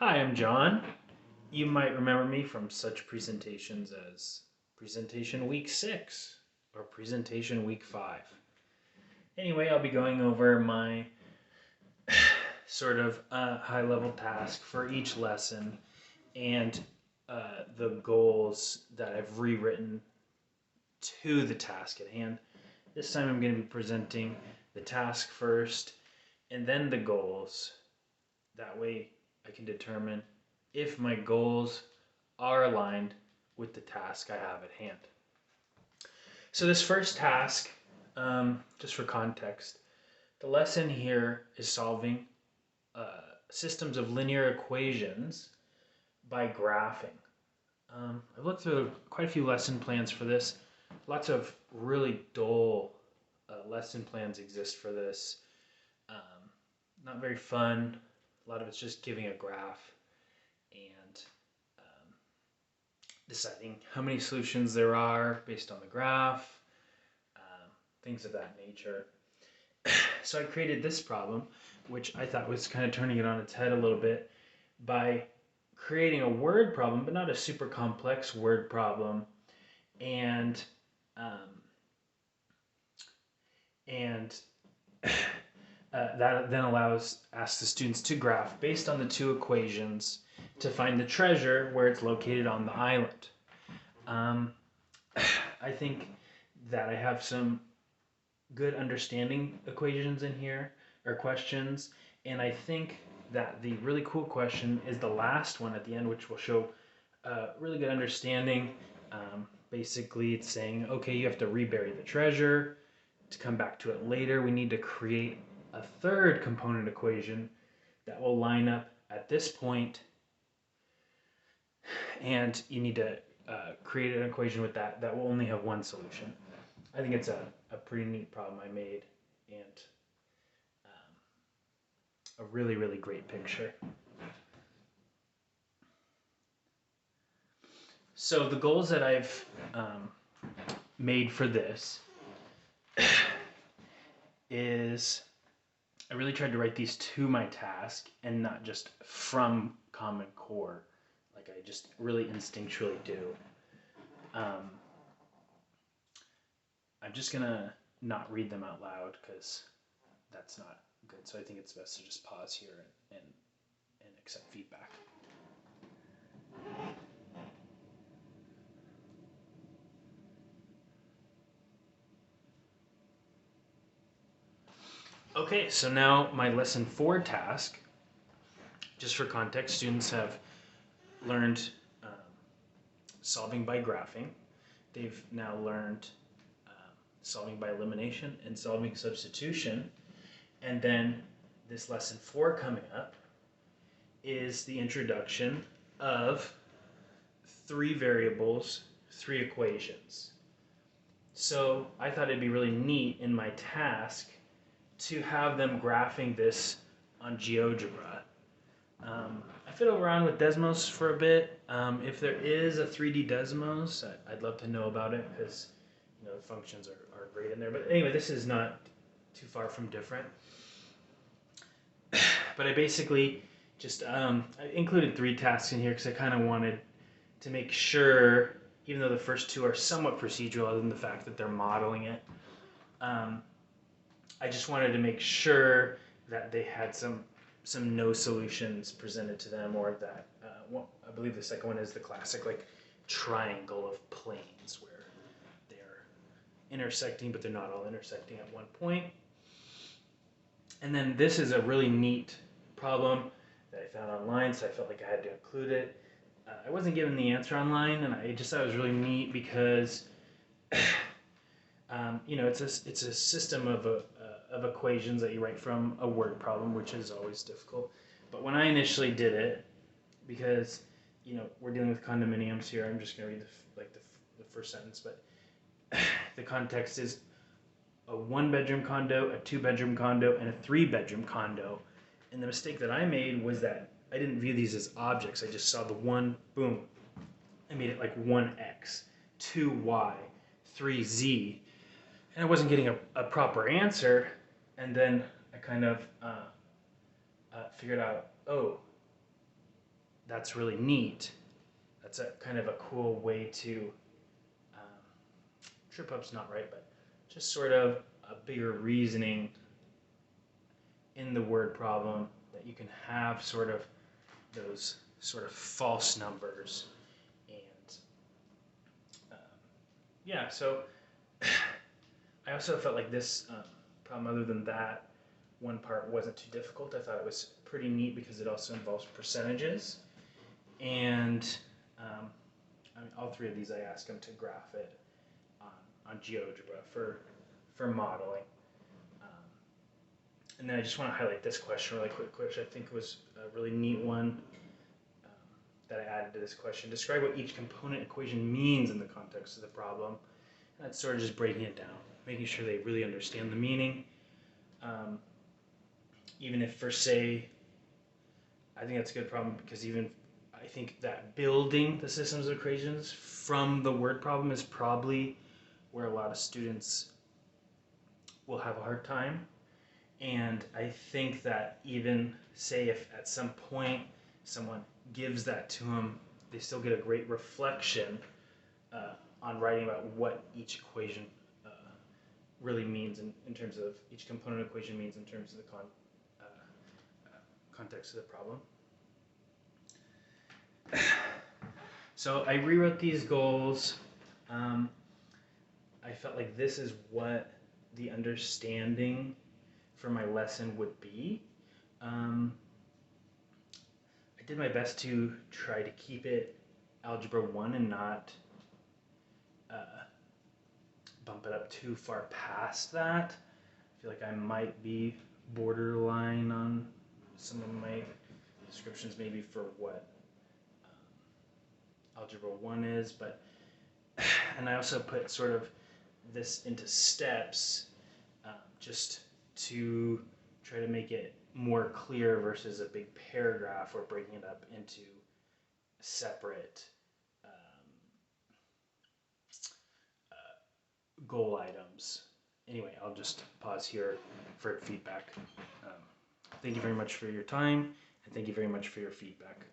Hi, I'm John. You might remember me from such presentations as Presentation Week 6 or Presentation Week 5. Anyway, I'll be going over my sort of high level task for each lesson and the goals that I've rewritten to the task at hand. This time I'm going to be presenting the task first and then the goals. That way I can determine if my goals are aligned with the task I have at hand. So this first task, just for context, the lesson here is solving systems of linear equations by graphing. I've looked through quite a few lesson plans for this. Lots of really dull lesson plans exist for this. Not very fun. A lot of it's just giving a graph and deciding how many solutions there are based on the graph, things of that nature. So I created this problem, which I thought was kind of turning it on its head a little bit by creating a word problem, but not a super complex word problem, and um, and that then asks the students to graph based on the two equations to find the treasure where it's located on the island. I think that I have some good understanding equations in here, or questions, and I think that the really cool question is the last one at the end, which will show really good understanding. Basically, it's saying, okay, you have to rebury the treasure. To come back to it later, we need to create a third component equation that will line up at this point, and you need to create an equation with that will only have one solution. I think it's a pretty neat problem I made, and a really, really great picture. So the goals that I've made for this is I really tried to write these to my task and not just from Common Core, like I just really instinctually do. I'm just gonna not read them out loud because that's not good. So I think it's best to just pause here and accept feedback. Okay, so now my lesson 4 task, just for context, students have learned solving by graphing. They've now learned solving by elimination and solving substitution. And then this lesson 4 coming up is the introduction of 3 variables, 3 equations. So I thought it'd be really neat in my task to have them graphing this on GeoGebra. I fiddled around with Desmos for a bit. If there is a 3D Desmos, I'd love to know about it because the functions are great in there. But anyway, this is not too far from different. But I basically just I included 3 tasks in here because I kind of wanted to make sure, even though the first 2 are somewhat procedural, other than the fact that they're modeling it, I just wanted to make sure that they had some no solutions presented to them, or that I believe the second one is the classic like triangle of planes where they're intersecting, but they're not all intersecting at one point. And then this is a really neat problem that I found online, so I felt like I had to include it. I wasn't given the answer online, and I just thought it was really neat because it's a system of equations that you write from a word problem, which is always difficult. But when I initially did it, because we're dealing with condominiums here, I'm just going to read the first sentence. But the context is a 1-bedroom condo, a 2-bedroom condo, and a 3-bedroom condo. And the mistake that I made was that I didn't view these as objects. I just saw the 1, boom. I made it like 1x, 2y, 3z. And I wasn't getting a proper answer. And then I kind of figured out, oh, that's really neat. That's a kind of a cool way to, trip up's not right, but just sort of a bigger reasoning in the word problem that you can have sort of those sort of false numbers. And yeah, so I also felt like this problem, other than that one part, wasn't too difficult. I thought it was pretty neat because it also involves percentages. And I mean, all three of these I asked them to graph it on GeoGebra for modeling. And then I just want to highlight this question really quick, which I think was a really neat one that I added to this question. Describe what each component equation means in the context of the problem. And that's sort of just breaking it down, making sure they really understand the meaning. Even if for, say, I think that's a good problem because even I think that building the systems of equations from the word problem is probably where a lot of students will have a hard time. And I think that even, say, if at some point someone gives that to them, they still get a great reflection on writing about what each equation really means in terms of, each component equation means in terms of the context of the problem. So I rewrote these goals. I felt like this is what the understanding for my lesson would be. I did my best to try to keep it Algebra 1 and not bump it up too far past that. I feel like I might be borderline on some of my descriptions maybe for what Algebra 1 is, but and I also put sort of this into steps just to try to make it more clear versus a big paragraph or breaking it up into separate goal items. Anyway, I'll just pause here for feedback. Thank you very much for your time, and thank you very much for your feedback.